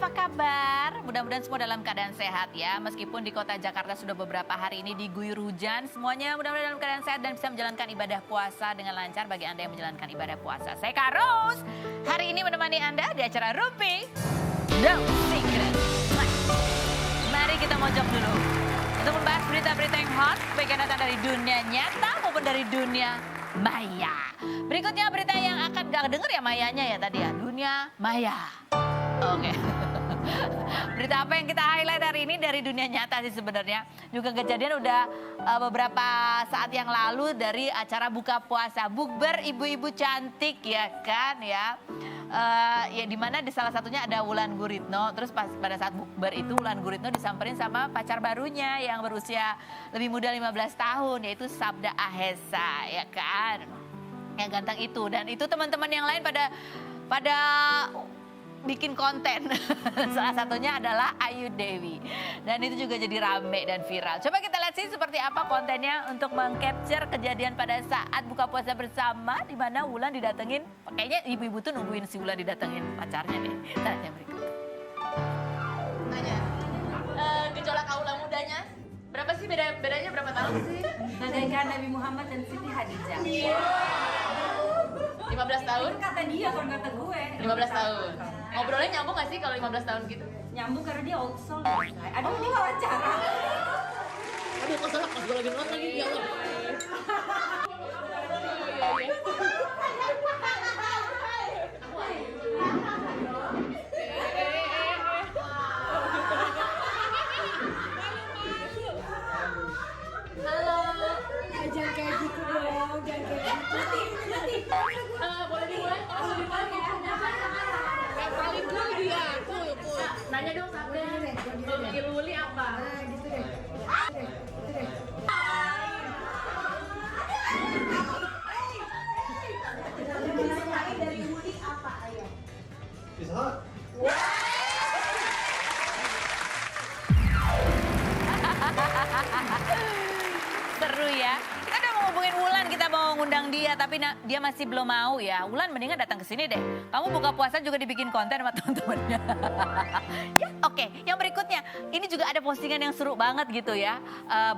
apa kabar? Mudah-mudahan semua dalam keadaan sehat ya. Meskipun di kota Jakarta sudah beberapa hari ini diguyur hujan, semuanya mudah-mudahan dalam keadaan sehat dan bisa menjalankan ibadah puasa dengan lancar bagi Anda yang menjalankan ibadah puasa. Saya Kak Ros, hari ini menemani Anda di acara Rumpi The Secret. Mari kita mojok dulu untuk membahas berita-berita yang hot, baik yang datang dari dunia nyata maupun dari dunia maya. Berikutnya berita yang akan gak denger ya mayanya ya tadi ya, dunia maya. Oke. Berita apa yang kita highlight hari ini dari dunia nyata sih sebenarnya. Juga kejadian udah beberapa saat yang lalu dari acara buka puasa. Bukber ibu-ibu cantik ya kan ya. Ya dimana di salah satunya ada Wulan Guritno. Terus pada saat bukber itu Wulan Guritno disamperin sama pacar barunya yang berusia lebih muda 15 tahun. Yaitu Sabda Ahesa ya kan. Yang ganteng itu. Dan itu teman-teman yang lain pada bikin konten. Salah satunya adalah Ayu Dewi. Dan itu juga jadi rame dan viral. Coba kita lihat sih seperti apa kontennya untuk mengcapture kejadian pada saat buka puasa bersama. Di mana Wulan didatengin, kayaknya ibu-ibu tuh nungguin si Wulan didatengin pacarnya deh. Kita lihat yang berikut. Nanya, gejolak aula mudanya, berapa sih bedanya berapa tahun sih? Bagaikan Nabi Muhammad dan Siti Hadijah. 15 tahun? Kata dia, bukan kata gue. 15 tahun. Ngobrolnya nyambung gak sih kalau 15 tahun gitu? Nyambung karena dia old soul. Aduh, ini wawancara. Aduh, kok salah pas gue lagi nonton lagi, ya Allah. Jangan kayak gitu dong, jangan kayak gitu. Boleh dimulai? Langsung dimulai ya? Yang paling cool dia, cool. Nanya dong Sabda, hobi Luli apa? Gitu deh. Dari Uli apa, ayo? Seru ya. Kita udah mau ngubungin Wulan, kita mau ngundang dia, tapi dia masih belum mau ya. Wulan mendingan datang ke sini deh. Kamu buka puasa juga dibikin konten sama teman-temannya. Ya, oke. Yang berikutnya, ini juga ada postingan yang seru banget gitu ya.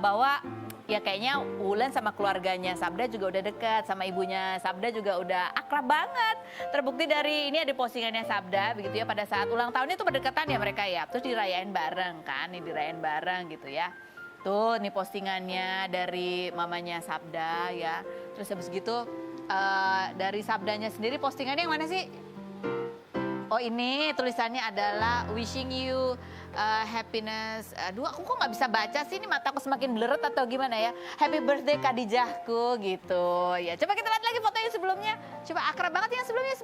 Bahwa ya kayaknya Wulan sama keluarganya Sabda juga udah dekat, sama ibunya Sabda juga udah akrab banget. Terbukti dari ini ada postingannya Sabda begitu ya, pada saat ulang tahunnya itu berdekatan ya mereka ya. Terus dirayain bareng kan, dirayain bareng gitu ya. Tuh nih postingannya dari mamanya Sabda ya. Terus habis gitu dari Sabdanya sendiri postingannya yang mana sih? Oh ini tulisannya adalah wishing you happiness. Aduh aku kok nggak bisa baca sih, ini mataku semakin blurred atau gimana ya. Happy birthday Khadijahku gitu ya. Coba kita lihat lagi foto yang sebelumnya. Coba akrab banget yang sebelumnya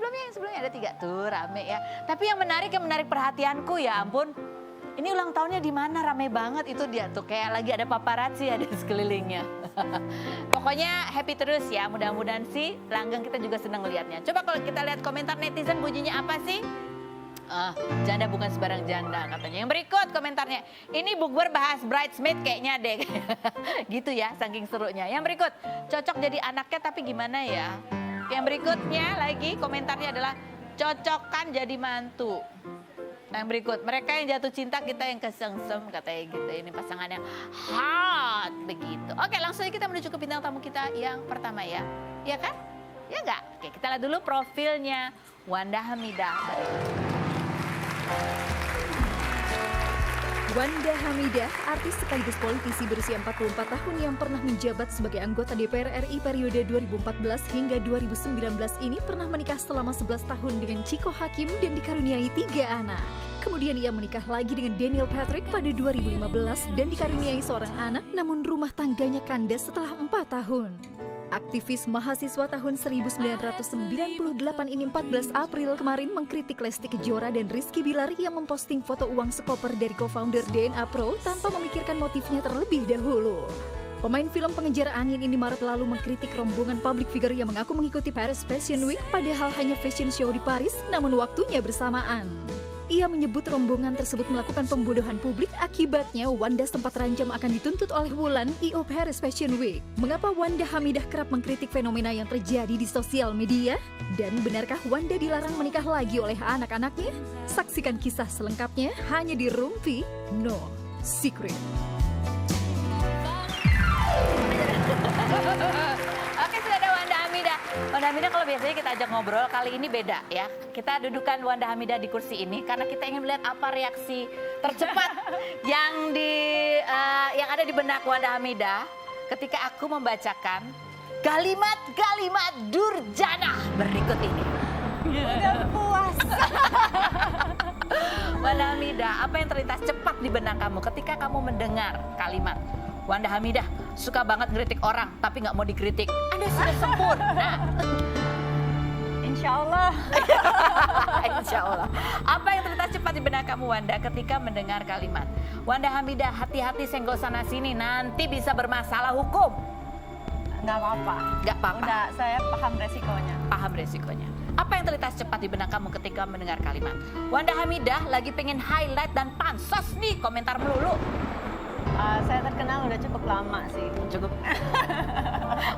ada 3 tuh rame ya. Tapi yang menarik perhatianku ya ampun. Ini ulang tahunnya di mana, rame banget itu dia tuh, kayak lagi ada paparazzi ada di sekelilingnya. Pokoknya happy terus ya, mudah-mudahan sih langgeng kita juga senang ngeliatnya. Coba kalau kita lihat komentar netizen bunyinya apa sih? Janda bukan sebarang janda katanya. Yang berikut komentarnya, ini bukber bahas bridesmaid kayaknya deh. Gitu ya, saking serunya. Yang berikut, cocok jadi anaknya tapi gimana ya? Yang berikutnya lagi komentarnya adalah, cocokkan jadi mantu. Yang berikut, mereka yang jatuh cinta, kita yang kesengsem katanya gitu. Ini pasangan yang hot begitu. Oke, langsung aja kita menuju ke bintang tamu kita yang pertama ya. Iya kan? Ya enggak? Oke, kita lihat dulu profilnya Wanda Hamidah. Wanda Hamidah, artis sekaligus politisi berusia 44 tahun yang pernah menjabat sebagai anggota DPR RI periode 2014 hingga 2019 ini pernah menikah selama 11 tahun dengan Chiko Hakim dan dikaruniai 3 anak. Kemudian ia menikah lagi dengan Daniel Patrick pada 2015 dan dikaruniai seorang anak, namun rumah tangganya kandas setelah 4 tahun. Aktivis mahasiswa tahun 1998 ini 14 April kemarin mengkritik Lesti Kejora dan Rizky Bilar yang memposting foto uang sekoper dari co-founder DNA Pro tanpa memikirkan motifnya terlebih dahulu. Pemain film Pengejar Angin ini Maret lalu mengkritik rombongan public figure yang mengaku mengikuti Paris Fashion Week padahal hanya fashion show di Paris namun waktunya bersamaan. Ia menyebut rombongan tersebut melakukan pembodohan publik, akibatnya Wanda sempat terancam akan dituntut oleh Wulan I.O. Paris Fashion Week. Mengapa Wanda Hamidah kerap mengkritik fenomena yang terjadi di sosial media? Dan benarkah Wanda dilarang menikah lagi oleh anak-anaknya? Saksikan kisah selengkapnya hanya di Rumpi No Secret. Oke, sudah ada Wanda Hamidah. Wanda Hamidah kalau biasanya kita ajak ngobrol, kali ini beda ya. Kita dudukan Wanda Hamidah di kursi ini karena kita ingin melihat apa reaksi tercepat yang ada di benak Wanda Hamidah ketika aku membacakan kalimat-kalimat durjana berikut ini. Udah puas. Wanda Hamidah, apa yang terlintas cepat di benak kamu ketika kamu mendengar kalimat Wanda Hamidah suka banget ngeritik orang tapi nggak mau dikritik. Anda sudah sempurna. Insya Allah. Insya Allah. Apa yang terlintas cepat di benak kamu Wanda ketika mendengar kalimat Wanda Hamidah, hati-hati senggol sana sini nanti bisa bermasalah hukum. Nggak apa-apa. Nggak apa-apa. Udah, saya paham resikonya. Paham resikonya. Apa yang terlintas cepat di benak kamu ketika mendengar kalimat Wanda Hamidah lagi pengen highlight dan pansos nih komentar melulu. Saya terkenal udah cukup lama sih. Cukup.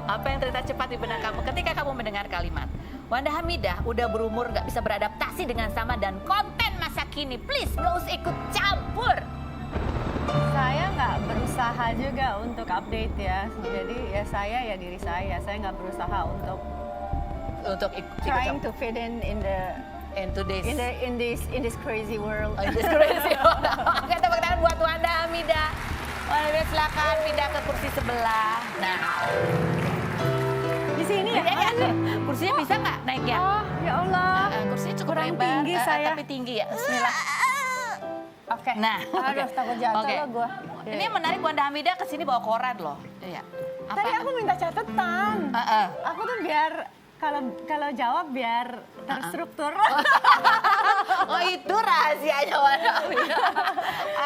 Apa yang terlintas cepat di benak kamu ketika kamu mendengar kalimat Wanda Hamidah udah berumur nggak bisa beradaptasi dengan zaman dan konten masa kini. Please nggak usah ikut campur. Saya nggak berusaha juga untuk update ya. Jadi ya saya ya diri saya. Saya nggak berusaha untuk ikut trying campur. to fit in the And today's in this crazy world. Oh, this crazy. Oke, tepuk tangan buat Wanda Hamidah. Wanda Hamidah silakan pindah ke kursi sebelah. Nah, Di sini ya? kursinya bisa nggak naiknya? Oh ya Allah. Kursinya cukup Kurang lebar, tinggi saya. tapi tinggi ya. Bismillah. Oke. Nah, Aduh, oke. takut jatuh Oke. loh gua. Ini yang menarik Wanda Hamidah kesini bawa koran loh. Iya. Tadi aku minta catatan. Aku tuh biar kalau jawab biar terstruktur. Oh itu rahasianya Wanda Hamidah.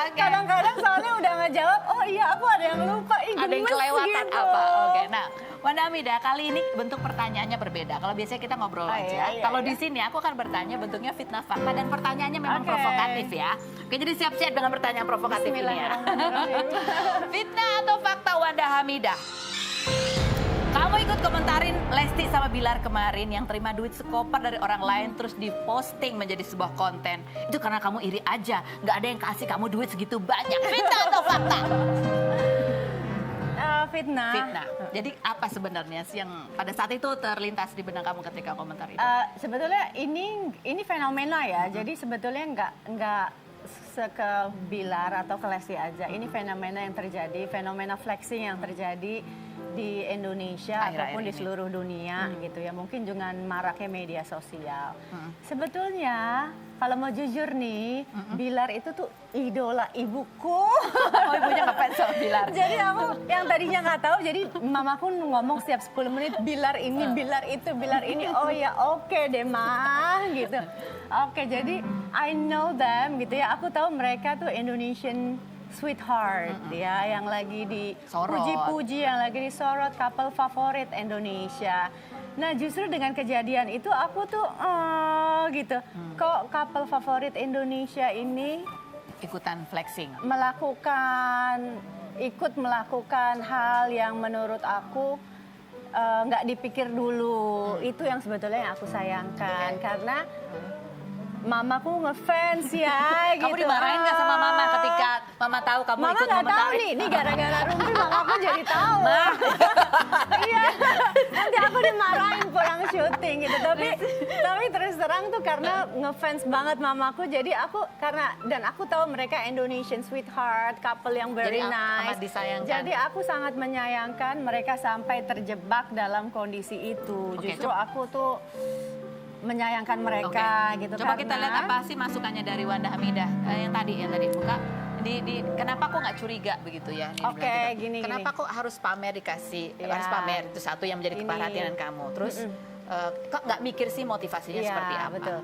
Oke. Kadang-kadang soalnya udah ngejawab, oh iya aku ada yang lupa. Ada yang gemes kelewatan gitu. apa? Oke, nah Wanda Hamidah kali ini bentuk pertanyaannya berbeda. Kalau biasanya kita ngobrol Oh, aja. iya, Kalau iya. di sini aku akan bertanya bentuknya fitnah fakta dan pertanyaannya memang Oke. provokatif ya. Oke, jadi siap-siap dengan pertanyaan provokatif ini ya. Fitnah atau fakta Wanda Hamidah? Kamu ikut komentarin Lesti sama Bilar kemarin yang terima duit sekopar dari orang lain terus diposting menjadi sebuah konten. Itu karena kamu iri aja, nggak ada yang kasih kamu duit segitu banyak. Fitnah atau fakta? Fitnah. Fitnah. Jadi apa sebenarnya sih yang pada saat itu terlintas di benak kamu ketika komentar itu? Sebetulnya ini fenomena ya. Jadi sebetulnya nggak ke Bilar atau ke Lesti aja. Ini fenomena yang terjadi, fenomena flexing yang terjadi di Indonesia Akhir-akhir ataupun di ini. seluruh dunia gitu ya. Mungkin dengan maraknya media sosial. Sebetulnya kalau mau jujur nih, Bilar itu tuh idola ibuku. Oh ibunya ngefans sama Bilar. Jadi aku yang tadinya nggak tahu, jadi mamaku ngomong setiap 10 menit Bilar ini, Bilar itu, Bilar ini. Oh ya oke deh mah gitu. Oke jadi I know them gitu ya. Aku tahu mereka tuh Indonesian sweetheart ya, yang lagi dipuji-puji, yang lagi disorot, couple favorit Indonesia. Nah justru dengan kejadian itu aku tuh gitu. Kok couple favorit Indonesia ini Ikutan flexing. ikut melakukan hal yang menurut aku nggak dipikir dulu. Itu yang sebetulnya yang aku sayangkan karena mamaku ngefans ya gitu. Kamu dimarahin nggak sama mama ketika mama tahu kamu Mama ikut nggak tahu komentarin? nih, ini gara-gara Rumpi mamaku jadi tahu. Iya, nanti aku dimarahin pulang syuting gitu. Tapi terus terang tuh karena ngefans banget mamaku, jadi aku dan aku tahu mereka Indonesian sweetheart, couple yang very Jadi nice. amat disayangkan. Jadi aku sangat menyayangkan mereka sampai terjebak dalam kondisi itu. Oke, Justru aku tuh menyayangkan mereka Oke. gitu. Coba kita karena- lihat apa sih masukannya dari Wanda Hamidah yang tadi buka. Kenapa kok nggak curiga begitu ya? Ini Oke, bilang gitu. gini. Kenapa kok harus pamer dikasih? Ya. Harus pamer itu satu yang menjadi Ini. keperhatian kamu. Terus kok nggak mikir sih motivasinya Iya, seperti apa? betul.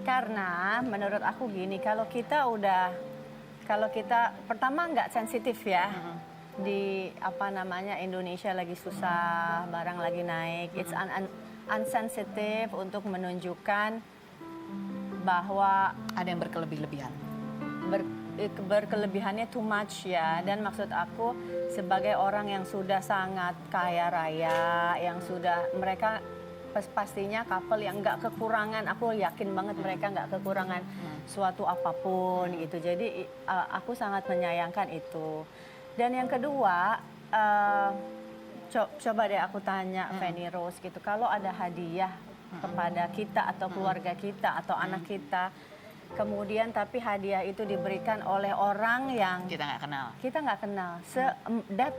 Karena menurut aku gini, kalau kita pertama nggak sensitif ya. Di Indonesia lagi susah, barang lagi naik. It's unsensitive untuk menunjukkan bahwa Ada yang berkelebih-lebihan. berkelebihannya too much ya. Dan maksud aku sebagai orang yang sudah sangat kaya raya, yang sudah mereka pastinya couple yang nggak kekurangan, aku yakin banget mereka nggak kekurangan suatu apapun gitu. Jadi aku sangat menyayangkan itu. Dan yang kedua, coba deh aku tanya Fanny Rose gitu, kalau ada hadiah kepada kita atau keluarga kita atau anak kita, kemudian tapi hadiah itu diberikan oleh orang yang Kita nggak kenal. kita nggak kenal, that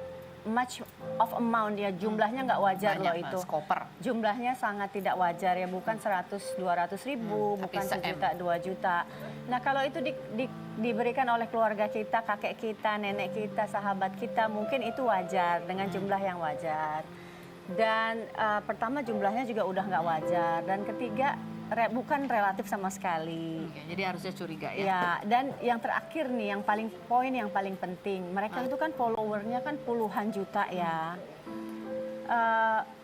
much of amount ya, jumlahnya nggak wajar Banyak, loh Mas, itu. koper. Jumlahnya sangat tidak wajar ya, bukan 100-200 ribu, tapi bukan 1 juta 2 juta. Nah kalau itu diberikan oleh keluarga kita, kakek kita, nenek kita, sahabat kita, mungkin itu wajar dengan jumlah yang wajar. Dan pertama jumlahnya juga udah nggak wajar, dan ketiga bukan relatif sama sekali. Oke, jadi harusnya curiga ya. Ya, dan yang terakhir nih, yang paling penting, mereka itu kan followernya kan puluhan juta ya.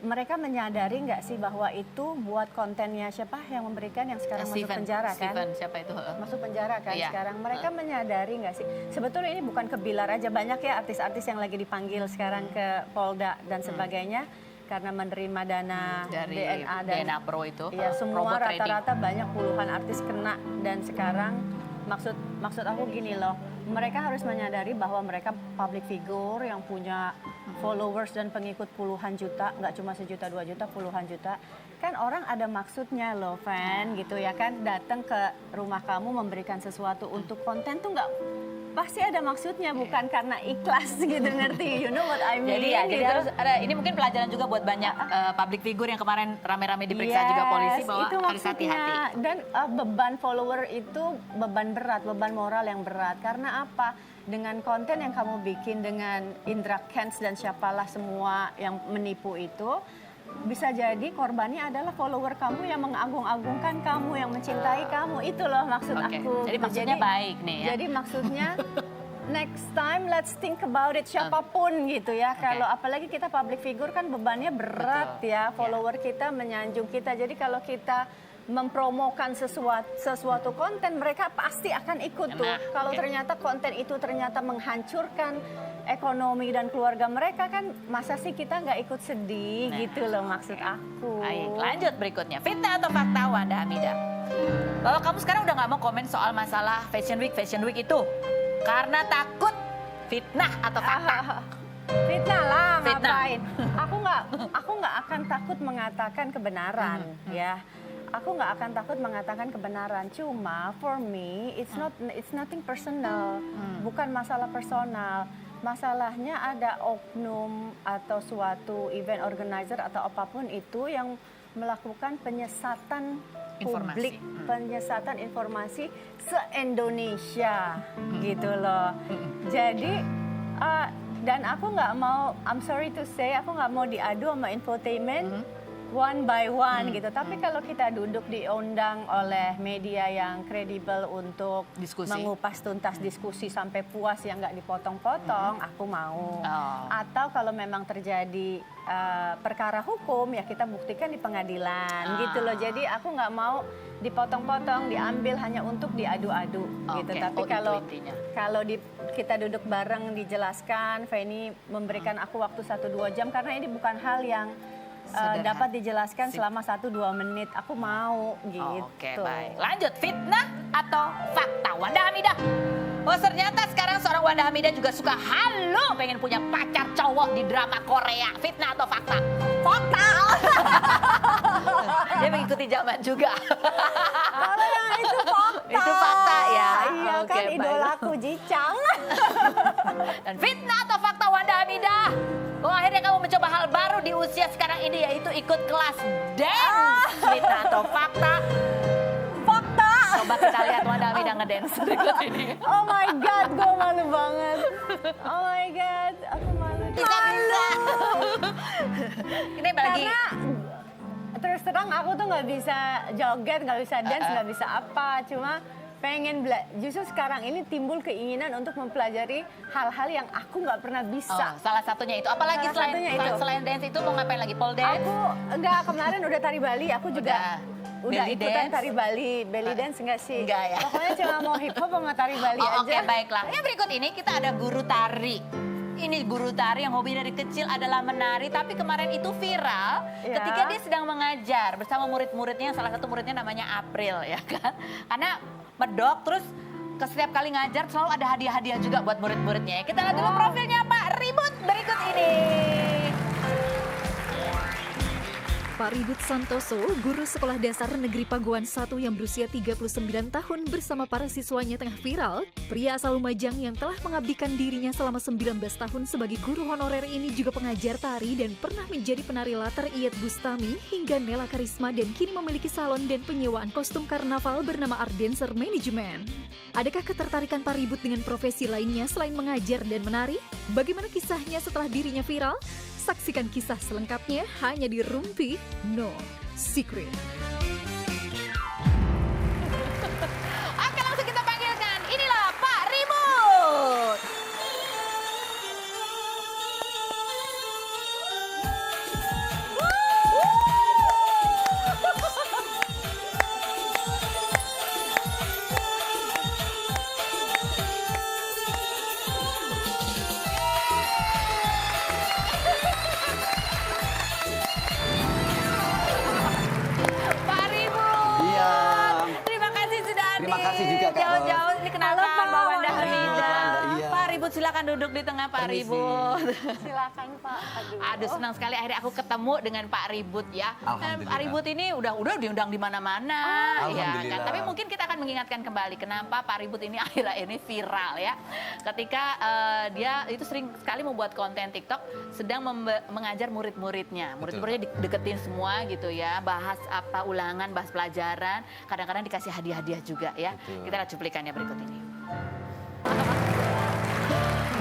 Mereka menyadari nggak sih bahwa itu buat kontennya siapa yang memberikan, yang sekarang masuk penjara kan? Steven, siapa itu? Masuk penjara kan Iya. sekarang. Mereka menyadari nggak sih? Sebetulnya ini bukan ke Bilar aja, banyak ya artis-artis yang lagi dipanggil sekarang ke Polda dan sebagainya karena menerima dana Dari DNA dan DNA Pro itu. ya semua robot trading. rata-rata banyak puluhan artis kena. Dan sekarang maksud aku gini loh, mereka harus menyadari bahwa mereka public figure yang punya followers dan pengikut puluhan juta, nggak cuma 1 juta 2 juta, puluhan juta. Kan orang ada maksudnya loh, fan gitu ya kan, datang ke rumah kamu memberikan sesuatu untuk konten tuh nggak pasti ada maksudnya, bukan karena ikhlas gitu, ngerti? You know what I mean? Jadi ya, jadi gitu. harus ada, ini mungkin pelajaran juga buat banyak public figure yang kemarin rame-rame diperiksa juga polisi bahwa itu harus maksudnya. hati-hati. Dan beban follower itu beban berat, beban moral yang berat. Karena apa? Dengan konten yang kamu bikin dengan Indra Kents dan siapalah semua yang menipu itu, bisa jadi korbannya adalah follower kamu yang mengagung-agungkan kamu, yang mencintai kamu. Itu loh maksud Oke, aku. jadi maksudnya baik nih ya. Jadi maksudnya next time let's think about it, siapapun gitu ya. Kalau apalagi kita public figure kan bebannya berat. Betul. Ya, follower kita menyanjung kita. Jadi kalau kita mempromokan sesuatu konten, mereka pasti akan ikut tuh. Nah, Kalau oke. ternyata konten itu ternyata menghancurkan ekonomi dan keluarga mereka, kan masa sih kita nggak ikut sedih gitu loh maksud aku. Baik, lanjut berikutnya. Fitnah atau fakta, Wanda Hamidah? Bahwa kamu sekarang udah nggak mau komen soal masalah Fashion Week itu karena takut fitnah atau fakta? Fitnah lah, Fitnah. ngapain? Aku nggak akan takut mengatakan kebenaran, ya. Aku nggak akan takut mengatakan kebenaran. Cuma for me, it's nothing personal, bukan masalah personal. Masalahnya ada oknum atau suatu event organizer atau apapun itu yang melakukan penyesatan publik, penyesatan informasi se-Indonesia, gitu loh. Jadi dan aku nggak mau, I'm sorry to say, aku nggak mau diadu sama infotainment one by one gitu. Tapi kalau kita duduk diundang oleh media yang kredibel untuk Diskusi. mengupas tuntas diskusi sampai puas yang nggak dipotong-potong, aku mau. Atau kalau memang terjadi perkara hukum, ya kita buktikan di pengadilan gitu loh. Jadi aku nggak mau dipotong-potong, diambil hanya untuk diadu-adu gitu. Oke. Tapi Oh, itu kalau intinya. kita duduk bareng dijelaskan, Fanny memberikan aku waktu 1-2 jam karena ini bukan hal yang Sederhana. dapat dijelaskan selama 1-2 menit. Aku mau gitu. Oke, baik. Lanjut, fitnah atau fakta, Wanda Hamidah? Oh, ternyata sekarang seorang Wanda Hamidah juga suka halu pengen punya pacar cowok di drama Korea. Fitnah atau fakta? Fakta. Dia mengikuti zaman juga. Kalau yang itu fakta. Itu fakta ya. Iya Oke, kan, baik. idolaku Jicang. Dan fitnah atau fakta, Wanda Hamidah? Oh, akhirnya kamu mencoba hal baru di usia sekarang ini, yaitu ikut kelas dance. Fitnah atau fakta? Fakta. Coba kita lihat Wanda Hamidah ngedance berikut ini. Oh my God, gue malu banget. Oh my God, aku malu. Bisa. Ini bagi Karena terus terang aku tuh nggak bisa joget, nggak bisa dance, nggak bisa apa. Cuma justru sekarang ini timbul keinginan untuk mempelajari hal-hal yang aku nggak pernah bisa. Oh, salah satunya itu. Apalagi Salah satunya itu. selain dance itu mau ngapain lagi? Pole dance? Aku enggak, kemarin udah tari Bali, aku juga udah Belly ikutan dance? tari Bali. Belly dance enggak sih? Enggak ya? Pokoknya cuma mau hip hop sama tari Bali Oh, aja. oke, baiklah. Ya berikut ini kita ada guru tari. Ini guru tari yang hobi dari kecil adalah menari, tapi kemarin itu viral Ya. ketika dia sedang mengajar bersama murid-muridnya. Salah satu muridnya namanya April, ya kan? Karena medok, terus ke setiap kali ngajar selalu ada hadiah-hadiah juga buat murid-muridnya. Kita lihat dulu profilnya Pak Ribut berikut ini. Pak Ribut Santoso, guru Sekolah Dasar Negeri Paguan 1 yang berusia 39 tahun bersama para siswanya tengah viral. Pria asal Lumajang yang telah mengabdikan dirinya selama 19 tahun sebagai guru honorer ini juga pengajar tari dan pernah menjadi penari latar Iyeth Bustami hingga Nela Karisma dan kini memiliki salon dan penyewaan kostum karnaval bernama Art Dancer Management. Adakah ketertarikan Pak Ribut dengan profesi lainnya selain mengajar dan menari? Bagaimana kisahnya setelah dirinya viral? Saksikan kisah selengkapnya hanya di Rumpi No Secret. Oke, langsung kita panggilkan. Inilah Pak Ribut. Pak Ribut. Iya. Terima kasih sudah hadir. Terima kasih juga, Kak Jauh-jauh ini kenalkan Halo, Pak. Mbak Wanda Halo. Hamida. Iya. Pak Ribut silakan duduk di tengah Pak Permisi. Ribut. Silakan Pak. Aduh, senang sekali akhirnya aku ketemu dengan Pak Ribut ya. Alhamdulillah. Pak Ribut ini udah diundang di mana-mana ya kan. Alhamdulillah. Tapi mungkin kita akan mengingatkan kembali kenapa Pak Ribut ini akhir-akhir ini viral ya. Ketika dia itu sering sekali membuat konten TikTok sedang mengajar murid-muridnya. Murid-muridnya deketin semua gitu ya, bahas apa ulangan, bahas pelajaran, kadang-kadang dikasih hadiah-hadiah juga ya. Betul. Kita lihat cuplikannya berikut ini.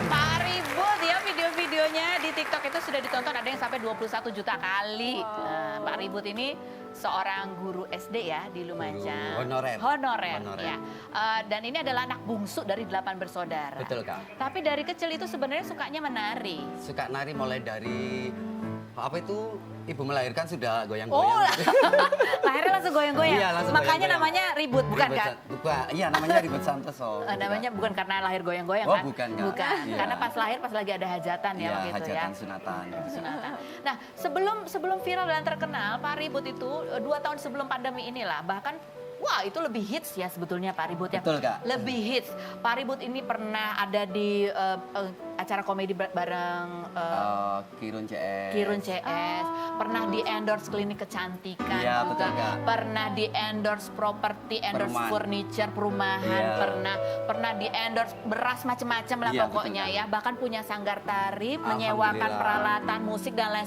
Pak Ribut ya, video-videonya di TikTok itu sudah ditonton ada yang sampai 21 juta kali. Nah, Pak Ribut ini seorang guru SD ya di Lumajang. Guru honorer. Honorer, Honorer. ya. Dan ini adalah anak bungsu dari 8 bersaudara. Betul, Kak. Tapi dari kecil itu sebenarnya sukanya menari. Suka nari mulai dari apa itu ibu melahirkan sudah Oh, goyang-goyang. lahirnya langsung goyang-goyang. Iya, langsung Makanya goyang-goyang. namanya Ribut, bukan Ribut kan? Bukan, iya namanya Ribut Santoso. Namanya bukan karena lahir goyang-goyang Oh, kan? bukan, Kak. Bukan, Iya. karena pas lahir pas lagi ada hajatan ya Iya, waktu itu ya. hajatan sunatan. Sunatan. Nah, sebelum viral dan terkenal, Pak Ribut itu 2 tahun sebelum pandemi inilah, bahkan wah itu lebih hits ya sebetulnya Pak Ribut ya. Betul, Kak. Lebih hits. Pak Ribut ini pernah ada di acara komedi bareng Kirun CS. Kirun CS, pernah di endorse klinik kecantikan Iya, juga, betul, Kak. pernah di endorse properti, endorse Perumahan. furniture, perumahan, Iya. pernah di endorse beras macam-macam lah Iya, pokoknya betul, ya. Bahkan punya sanggar tari, menyewakan Alhamdulillah. peralatan musik dan lain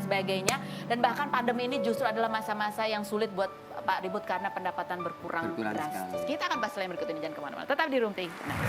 sebagainya. Dan bahkan pandemi ini justru adalah masa-masa yang sulit buat Pak Ribut karena pendapatan berkurang Berkurang drastis. sekali. Kita akan bahas lain berikut ini, jangan kemana-mana. Tetap di Room Tea. Nah.